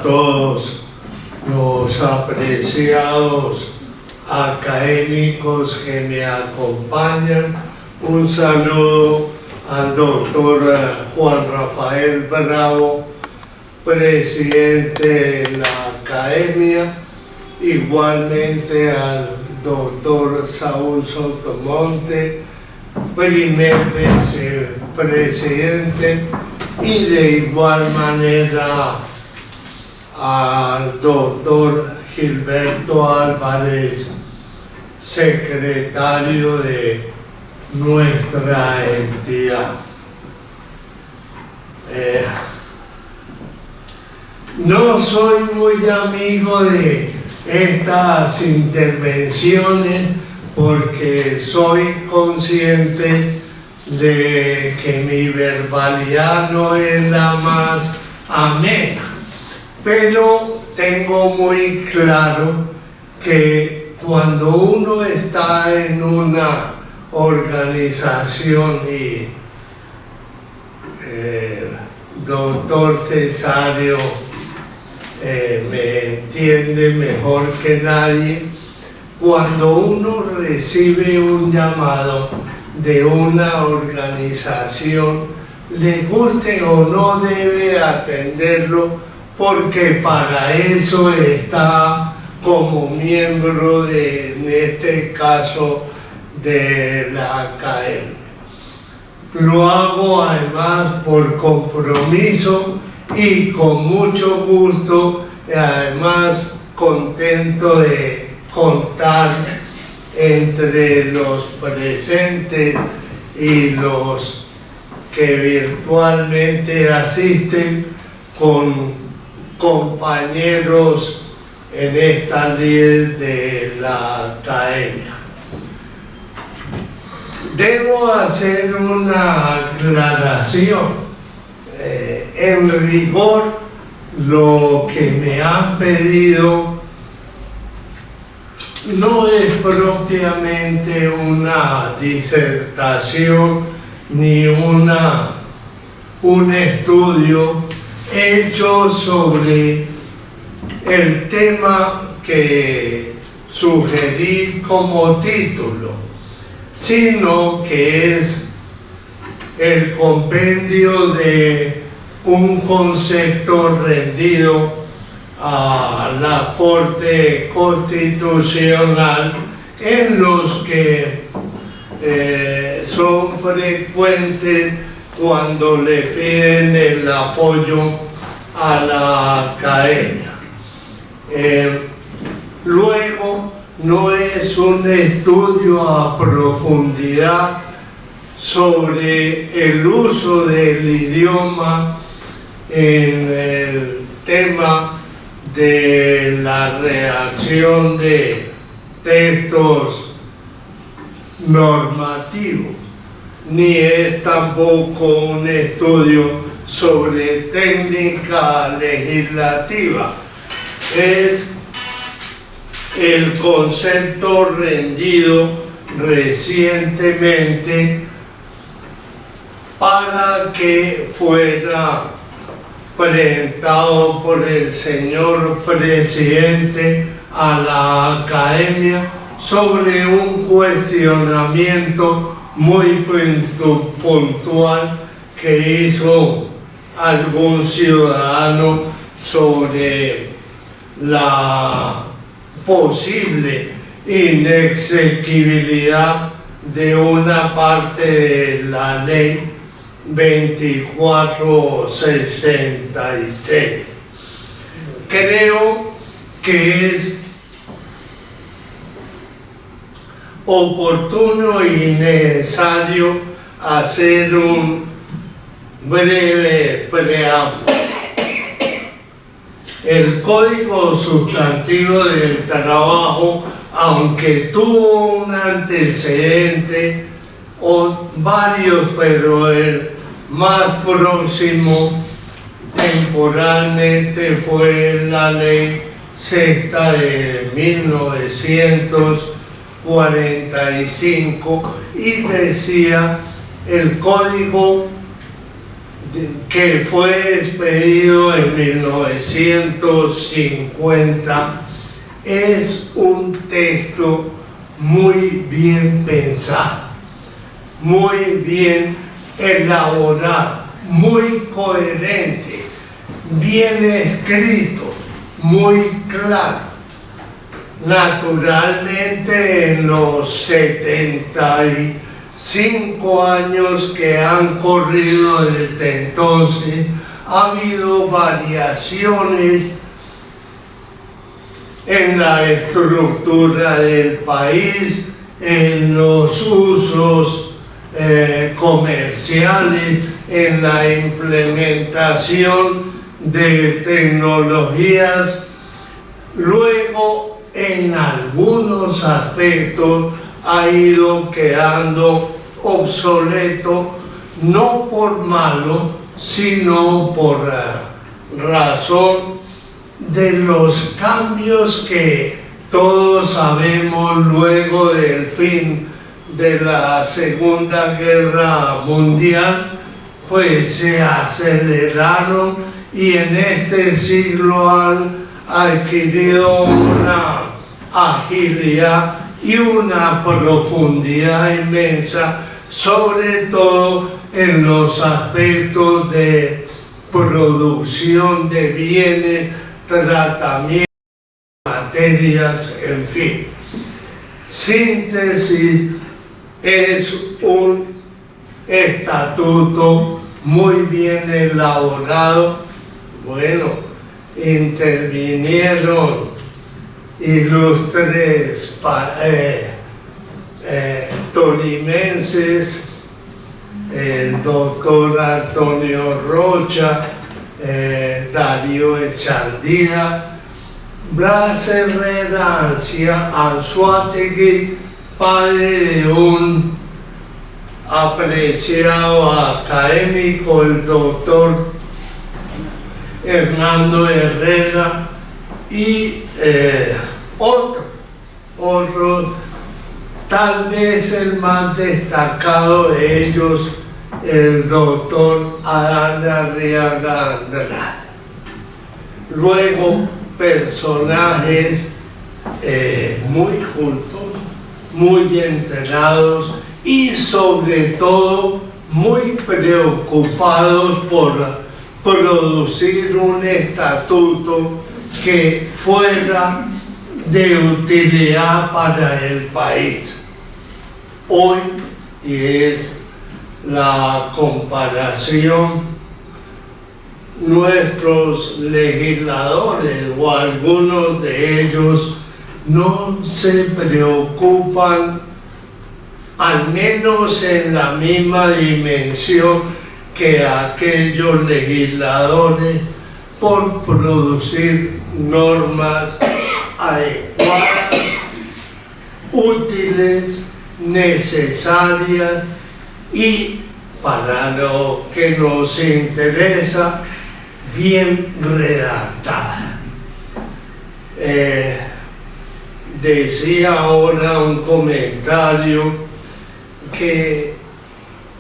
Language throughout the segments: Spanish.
a todos los apreciados académicos que me acompañan. Un saludo al doctor Juan Rafael Bravo, presidente de la academia, igualmente al doctor Saúl Sotomonte, primer vicepresidente, y de igual manera al doctor Gilberto Álvarez, secretario de nuestra entidad. No soy muy amigo de estas intervenciones porque soy consciente de que mi verbalidad no es la más amena, pero tengo muy claro que cuando uno está en una organización y doctor Cesario me entiende mejor que nadie, cuando uno recibe un llamado de una organización, le guste o no, debe atenderlo, porque para eso está como miembro de, en este caso, de la academia. Lo hago además por compromiso y con mucho gusto, y además contento de contar entre los presentes y los que virtualmente asisten con compañeros en esta ley de la academia. Debo hacer una aclaración. En rigor, lo que me han pedido no es propiamente una disertación ni un estudio hecho sobre el tema que sugerí como título, sino que es el compendio de un concepto rendido a la Corte Constitucional, en los que son frecuentes cuando le piden el apoyo a la academia. Luego, no es un estudio a profundidad sobre el uso del idioma en el tema de la redacción de textos normativos, ni es tampoco un estudio sobre técnica legislativa. Es el concepto rendido recientemente para que fuera presentado por el señor presidente a la academia sobre un cuestionamiento muy puntual que hizo algún ciudadano sobre la posible inexequibilidad de una parte de la ley 2466. Creo que es oportuno y necesario hacer un breve preámbulo. El Código Sustantivo del Trabajo, aunque tuvo un antecedente o varios, pero el más próximo temporalmente fue la Ley Sexta de 1945, y decía: el Código que fue expedido en 1950, es un texto muy bien pensado, muy bien elaborado, muy coherente, bien escrito, muy claro. Naturalmente, en los 75 años que han corrido desde entonces, ha habido variaciones en la estructura del país, en los usos comerciales, en la implementación de tecnologías. Luego, en algunos aspectos ha ido quedando obsoleto, no por malo, sino por razón de los cambios que todos sabemos luego del fin de la Segunda Guerra Mundial, pues se aceleraron y en este siglo han adquirido una agilidad y una profundidad inmensa, sobre todo en los aspectos de producción de bienes, tratamiento de materias, en fin. Síntesis: es un estatuto muy bien elaborado. Bueno, intervinieron ilustres tolimenses, el doctor Antonio Rocha, Darío Echandía, Blas Herrera Anzoátegui, padre de un apreciado académico, el doctor Hernando Herrera, y otro, tal vez el más destacado de ellos, el doctor Adán Arriaga Andrade. Luego, personajes muy cultos, muy enterados y sobre todo muy preocupados por producir un estatuto que fuera de utilidad para el país. Hoy, y es la comparación, nuestros legisladores o algunos de ellos no se preocupan, al menos en la misma dimensión que aquellos legisladores, por producir normas adecuadas, útiles, necesarias y, para lo que nos interesa, bien redactadas. Decía ahora un comentario que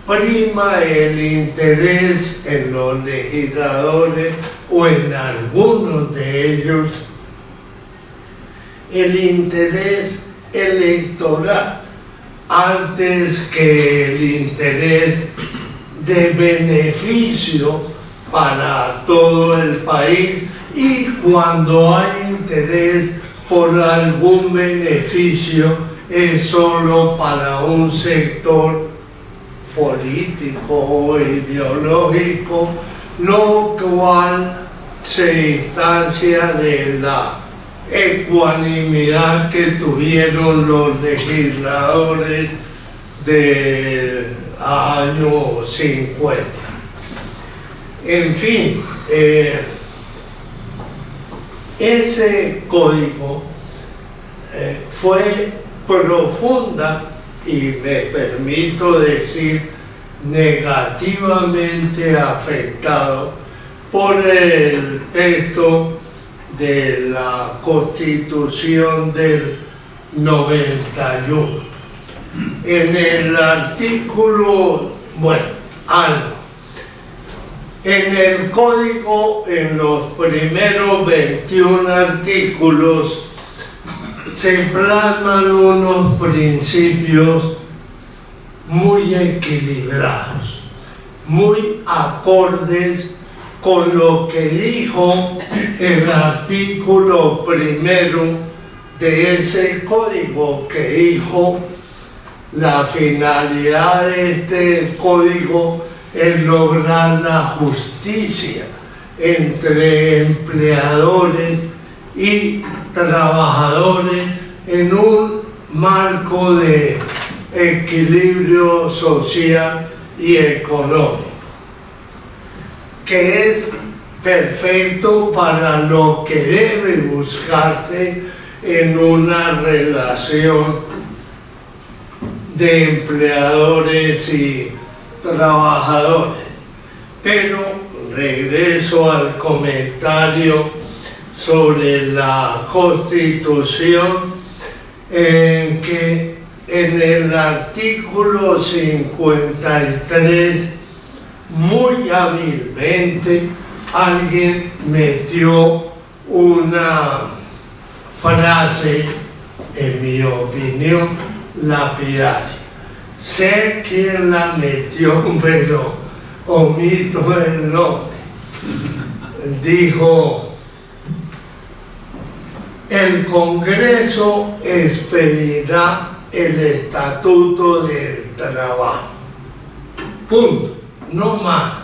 prima el interés en los legisladores, o en algunos de ellos, el interés electoral antes que el interés de beneficio para todo el país, y cuando hay interés por algún beneficio es solo para un sector político o ideológico, lo cual se distancia de la ecuanimidad que tuvieron los legisladores del año 50. En fin, ese código fue profunda y, me permito decir, negativamente afectado por el texto de la Constitución del 91. En el artículo, En el código, en los primeros 21 artículos, se plasman unos principios muy equilibrados, muy acordes con lo que dijo el artículo primero de ese código, que dijo: la finalidad de este código es lograr la justicia entre empleadores y trabajadores en un marco de equilibrio social y económico, que es perfecto para lo que debe buscarse en una relación de empleadores y trabajadores. Pero regreso al comentario sobre la Constitución, en que en el artículo 53 muy hábilmente alguien metió una frase, en mi opinión, lapidaria. Sé quién la metió, pero omito el nombre. Dijo: el Congreso expedirá el Estatuto del Trabajo. Punto. No más.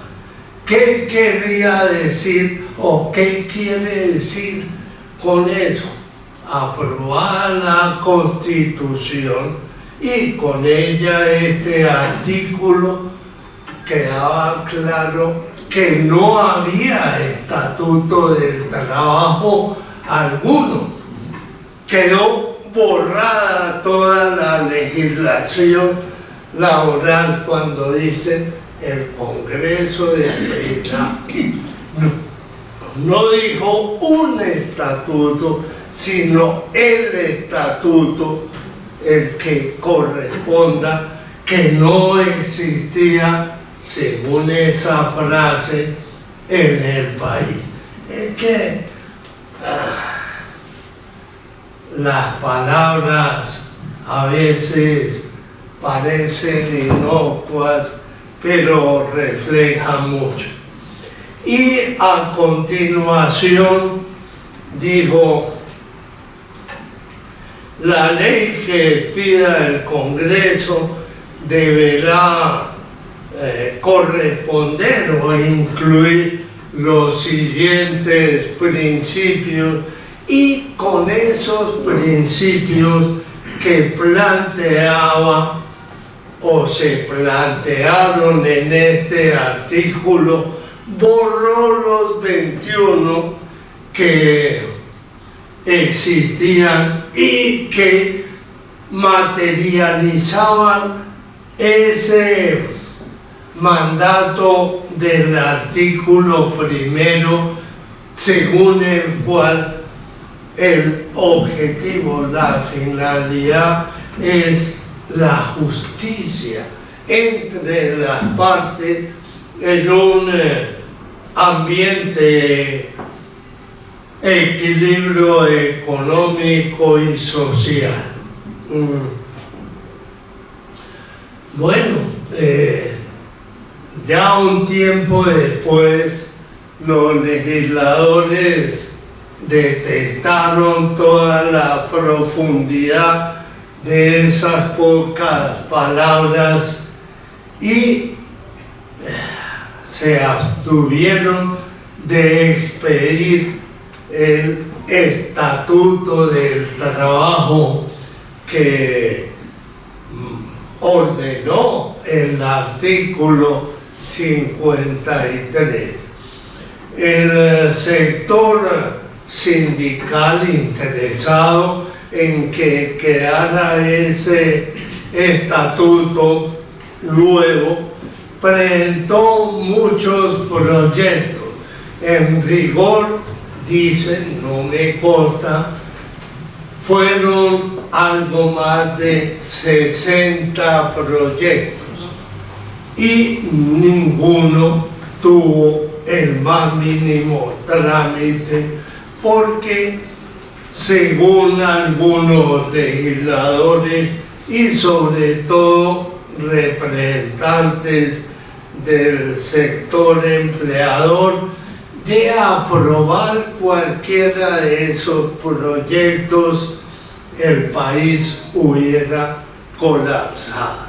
¿Qué quería decir o qué quiere decir con eso? Aprobar la Constitución y con ella este artículo, quedaba claro que no había Estatuto del Trabajo alguno. Quedó borrada toda la legislación laboral cuando dicen el Congreso expedirá. No dijo un estatuto, sino el estatuto, el que corresponda, que no existía, según esa frase, en el país. Es que las palabras a veces parecen inocuas, pero reflejan mucho. Y a continuación dijo: la ley que expida el Congreso deberá corresponder o incluir los siguientes principios, y con esos principios que planteaba o se plantearon en este artículo, borró los 21 que existían y que materializaban ese mandato del artículo primero, según el cual el objetivo, la finalidad es la justicia entre las partes en un ambiente equilibrio económico y social. Bueno, ya un tiempo después los legisladores detectaron toda la profundidad de esas pocas palabras y se abstuvieron de expedir el Estatuto del Trabajo que ordenó el artículo 53. El sector sindical interesado en que quedara ese estatuto nuevo presentó muchos proyectos. En rigor, dicen, no me consta, fueron algo más de 60 proyectos y ninguno tuvo el más mínimo trámite, porque según algunos legisladores y sobre todo representantes del sector empleador, de aprobar cualquiera de esos proyectos, el país hubiera colapsado.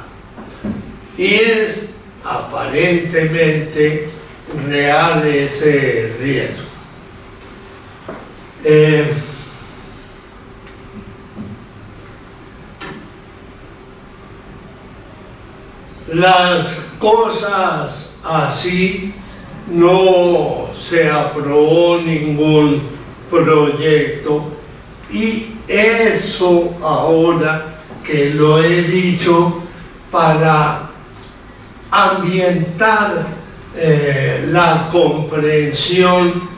Y es aparentemente real ese riesgo. Las cosas así, no se aprobó ningún proyecto, y eso ahora que lo he dicho para ambientar la comprensión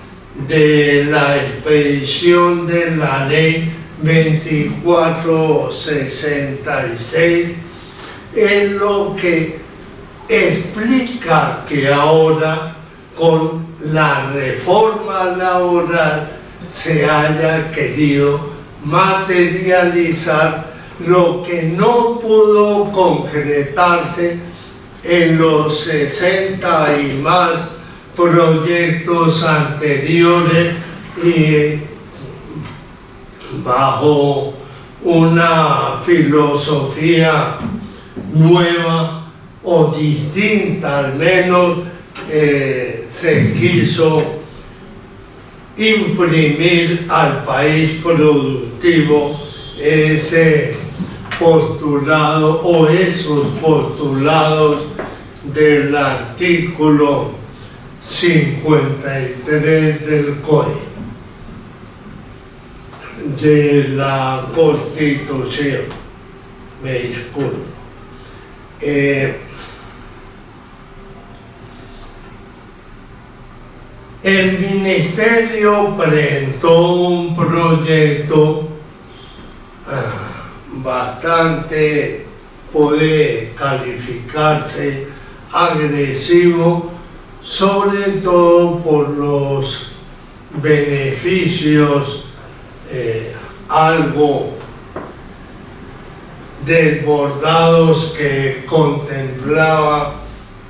de la expedición de la ley 2466, es lo que explica que ahora con la reforma laboral se haya querido materializar lo que no pudo concretarse en los 60 y más proyectos anteriores, y bajo una filosofía nueva o distinta al menos, se quiso imprimir al país productivo ese postulado o esos postulados del artículo 53 del Código de la Constitución. Me disculpo. El Ministerio presentó un proyecto bastante, puede calificarse agresivo, sobre todo por los beneficios algo desbordados que contemplaba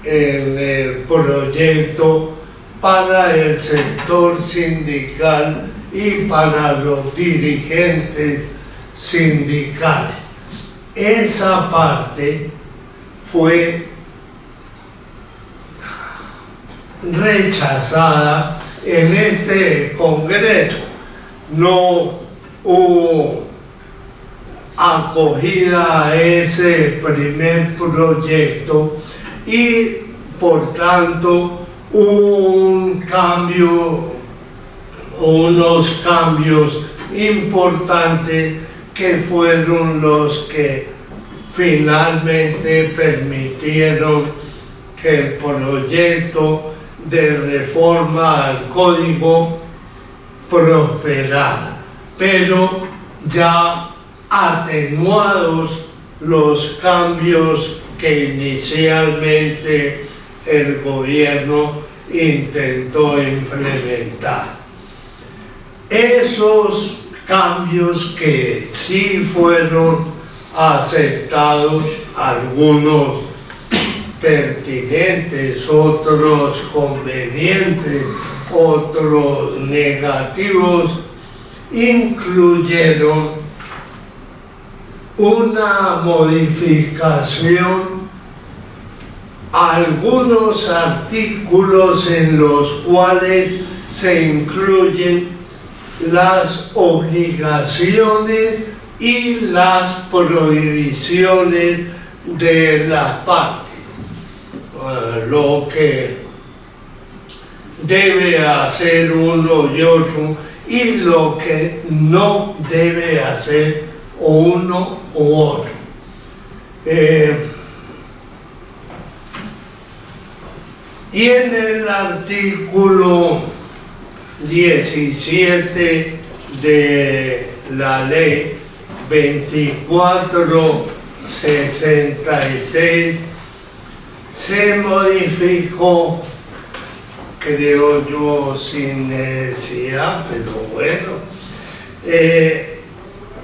en el proyecto para el sector sindical y para los dirigentes sindicales. Esa parte fue rechazada en este Congreso. No hubo acogida a ese primer proyecto y por tanto un cambio, unos cambios importantes que fueron los que finalmente permitieron que el proyecto de reforma al Código prosperara, pero ya atenuados los cambios que inicialmente el gobierno intentó implementar. Esos cambios que sí fueron aceptados, algunos pertinentes, otros convenientes, otros negativos, incluyeron una modificación a algunos artículos en los cuales se incluyen las obligaciones y las prohibiciones de las partes, lo que debe hacer uno y otro y lo que no debe hacer uno u otro. Y en el artículo 17 de la ley 2466 se modificó creo yo, sin necesidad, pero bueno.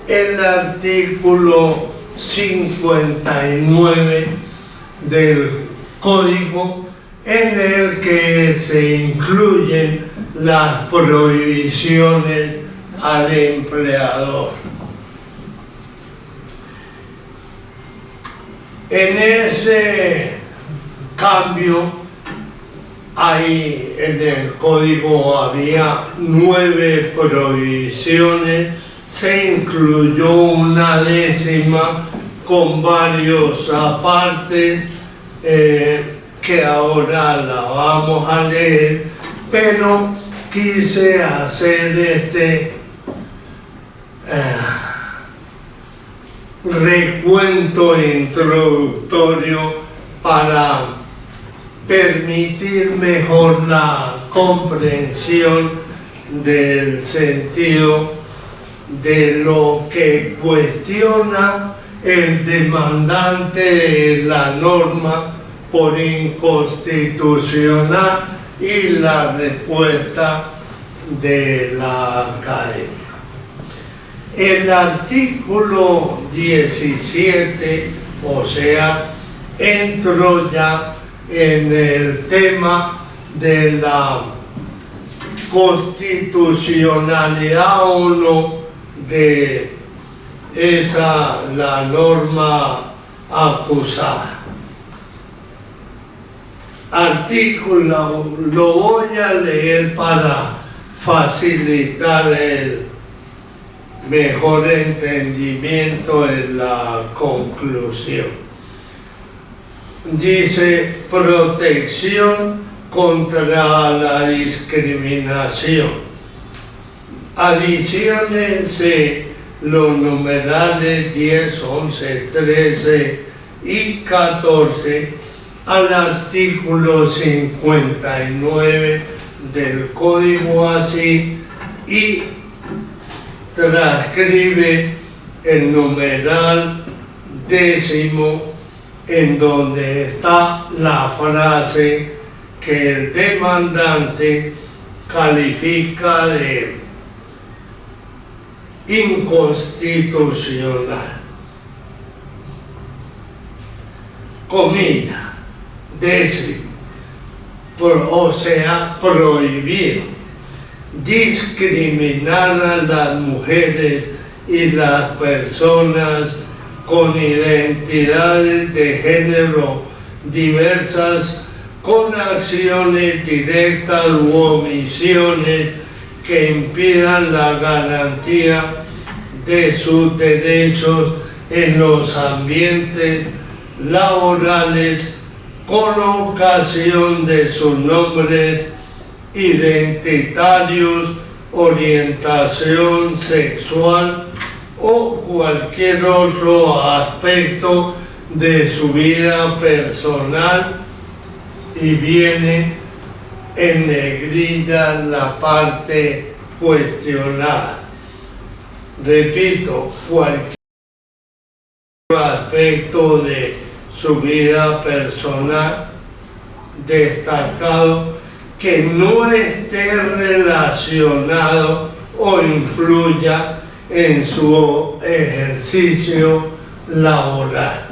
El artículo 59 del Código, en el que se incluyen las prohibiciones al empleador. En ese cambio, en el código había 9 prohibiciones, se incluyó una 10ª con varios apartes que ahora la vamos a leer, pero quise hacer este recuento introductorio para permitir mejor la comprensión del sentido de lo que cuestiona el demandante de la norma por inconstitucional y la respuesta de la academia. El artículo 17, o sea, entro ya en el tema de la constitucionalidad o no de la norma acusada. Artículo, lo voy a leer para facilitar el mejor entendimiento en la conclusión. Dice: protección contra la discriminación. Adiciónense los numerales 10, 11, 13 y 14 al artículo 59 del Código así y transcribe el numeral 10º, en donde está la frase que el demandante califica de inconstitucional. Comilla, 10º, o sea, prohibido discriminar a las mujeres y las personas con identidades de género diversas, con acciones directas u omisiones que impidan la garantía de sus derechos en los ambientes laborales con ocasión de sus nombres identitarios, orientación sexual o cualquier otro aspecto de su vida personal, y viene en negrilla la parte cuestionada. Repito, cualquier aspecto de su vida personal destacado que no esté relacionado o influya en su ejercicio laboral.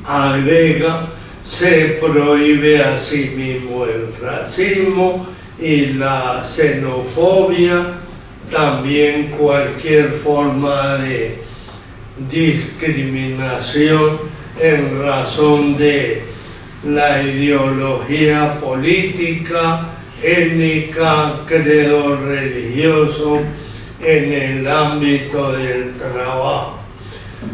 Agrega: se prohíbe asimismo el racismo y la xenofobia, también cualquier forma de discriminación en razón de la ideología política, étnica, credo religioso en el ámbito del trabajo.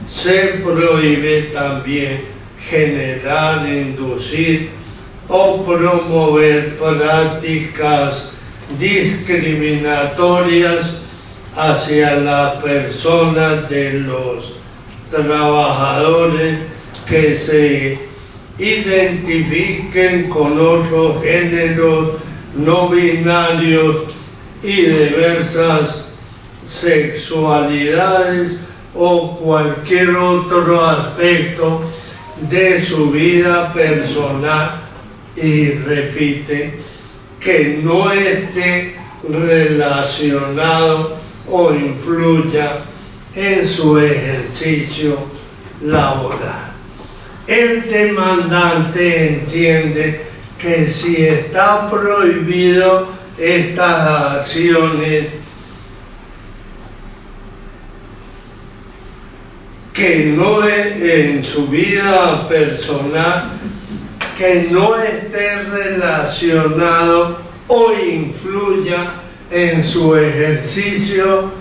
Se prohíbe también generar, inducir o promover prácticas discriminatorias hacia las personas de los trabajadores que se identifiquen con otros géneros no binarios y diversas sexualidades o cualquier otro aspecto de su vida personal y repite, que no esté relacionado o influya en su ejercicio laboral. El demandante entiende que si está prohibido estas acciones, que no es en su vida personal, que no esté relacionado o influya en su ejercicio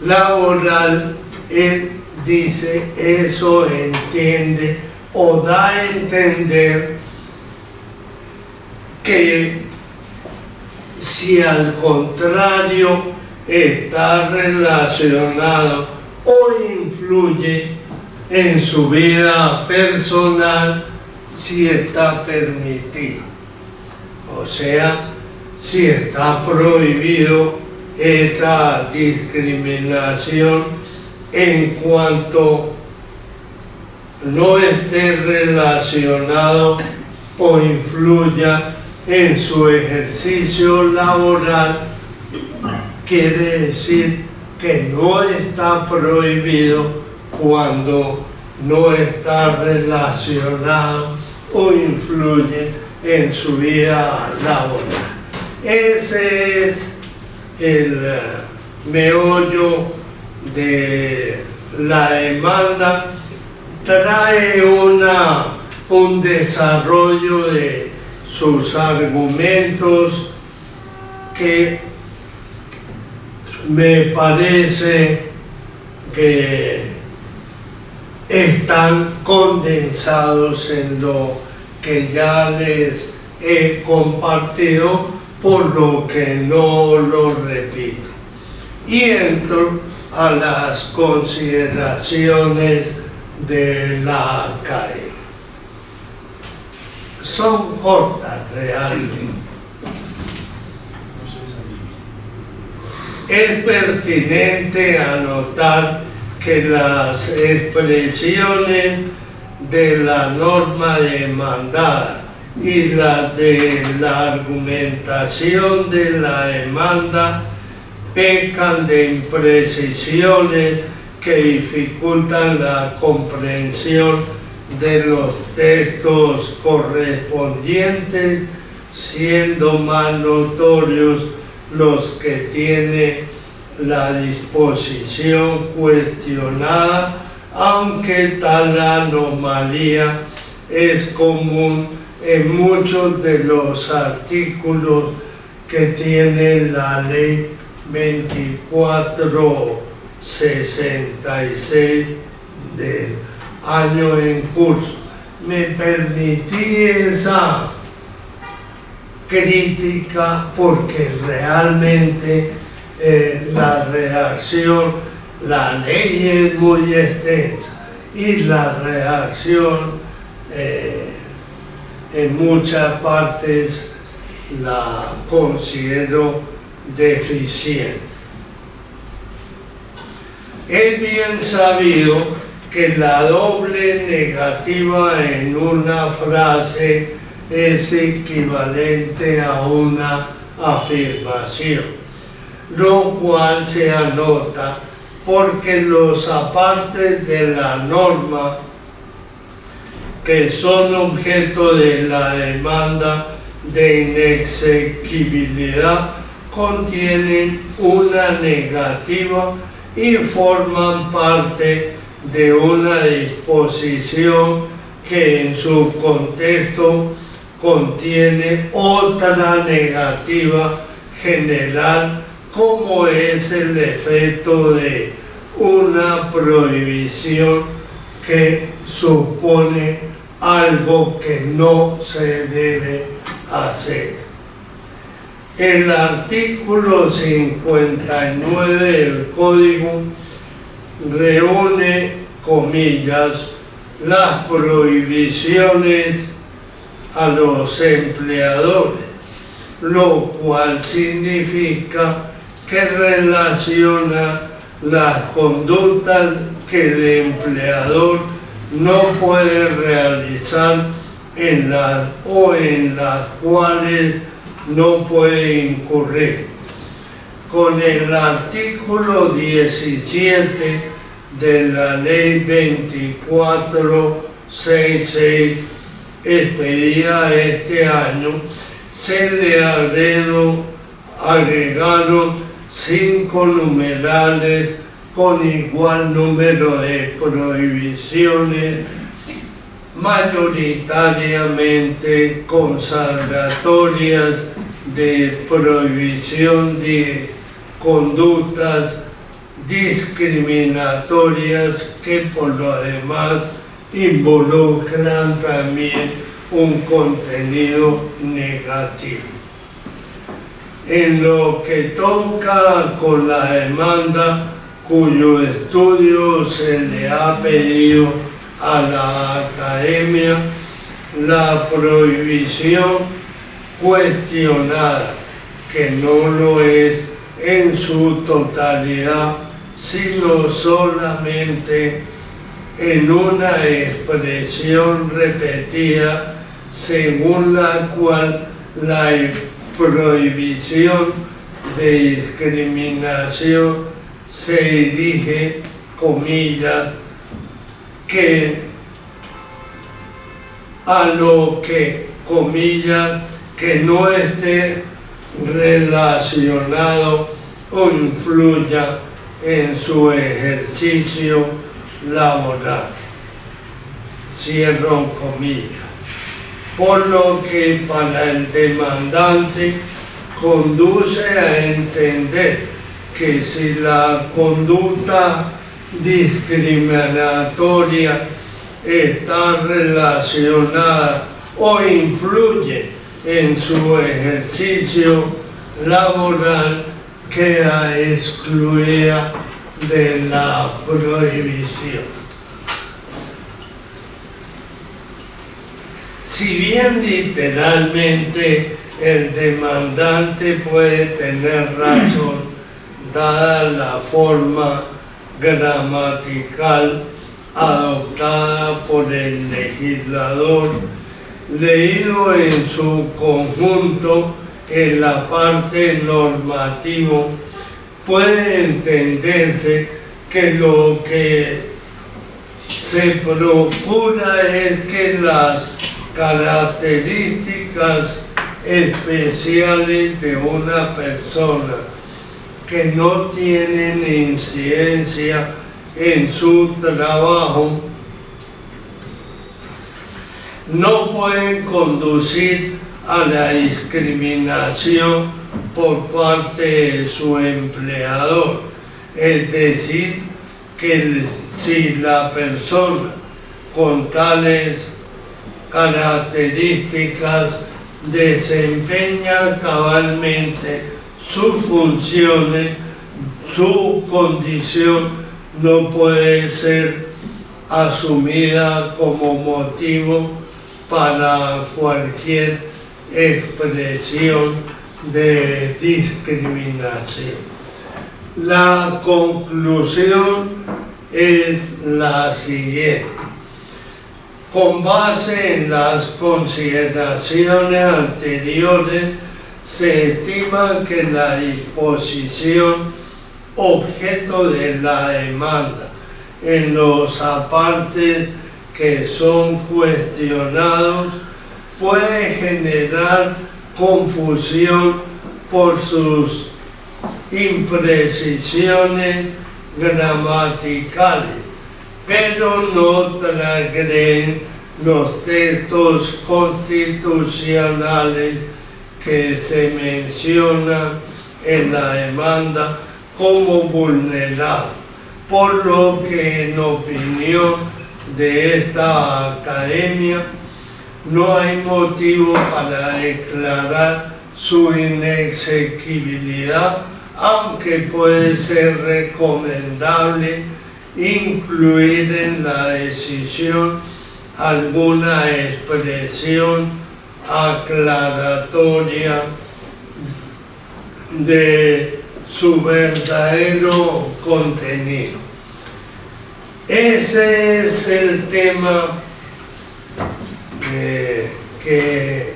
laboral, él dice, eso entiende o da a entender que si al contrario está relacionado o influye en su vida personal, si está permitido. O sea, si está prohibido esa discriminación en cuanto no esté relacionado o influya en su ejercicio laboral, quiere decir que no está prohibido cuando no está relacionado o influye en su vida laboral. Ese es el meollo de la demanda. Trae un desarrollo de sus argumentos que me parece que están condensados en lo que ya les he compartido, por lo que no lo repito. Y entro a las consideraciones de la academia. Son cortas realmente. Es pertinente anotar que las expresiones de la norma demandada y las de la argumentación de la demanda pecan de imprecisiones que dificultan la comprensión de los textos correspondientes, siendo más notorios los que tiene la disposición cuestionada, aunque tal anomalía es común en muchos de los artículos que tiene la ley 2466 del año en curso. Me permití esa crítica porque realmente la redacción, la ley es muy extensa y la redacción en muchas partes la considero deficiente. Es bien sabido que la doble negativa en una frase es equivalente a una afirmación, lo cual se anota porque los apartes de la norma que son objeto de la demanda de inexequibilidad contienen una negativa y forman parte de una disposición que en su contexto contiene otra negativa general, como es el efecto de una prohibición que supone algo que no se debe hacer. El artículo 59 del Código reúne, comillas, las prohibiciones a los empleadores, lo cual significa que relaciona las conductas que el empleador no puede realizar en las cuales no puede incurrir. Con el artículo 17 de la Ley 2466 expedida este año, se le agregaron 5 numerales con igual número de prohibiciones, mayoritariamente consagratorias, de prohibición de conductas discriminatorias que por lo demás involucran también un contenido negativo. En lo que toca con la demanda, cuyo estudio se le ha pedido a la Academia, la prohibición cuestionada, que no lo es en su totalidad, sino solamente en una expresión repetida, según la cual la prohibición de discriminación se dirige, comillas, que a lo que, comillas, que no esté relacionado o influya en su ejercicio laboral, cierro comillas. Por lo que para el demandante conduce a entender que si la conducta discriminatoria está relacionada o influye en su ejercicio laboral, queda excluida de la prohibición. Si bien literalmente el demandante puede tener razón, dada la forma gramatical adoptada por el legislador, leído en su conjunto en la parte normativa, puede entenderse que lo que se procura es que las características especiales de una persona que no tienen incidencia en su trabajo no pueden conducir a la discriminación por parte de su empleador. Es decir, que si la persona con tales características desempeña cabalmente sus funciones, su condición no puede ser asumida como motivo para cualquier expresión de discriminación. La conclusión es la siguiente. Con base en las consideraciones anteriores, se estima que la disposición objeto de la demanda en los apartes que son cuestionados puede generar confusión por sus imprecisiones gramaticales, pero no transgreden los textos constitucionales que se mencionan en la demanda como vulnerados, por lo que en opinión de esta Academia no hay motivo para declarar su inexequibilidad, aunque puede ser recomendable incluir en la decisión alguna expresión aclaratoria de su verdadero contenido. Ese es el tema que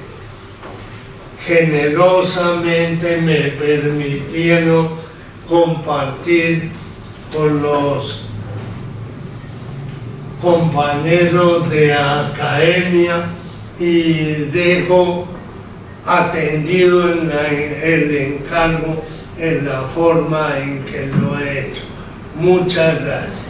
generosamente me permitieron compartir con los compañeros de academia, y dejo atendido el encargo en la forma en que lo he hecho. Muchas gracias.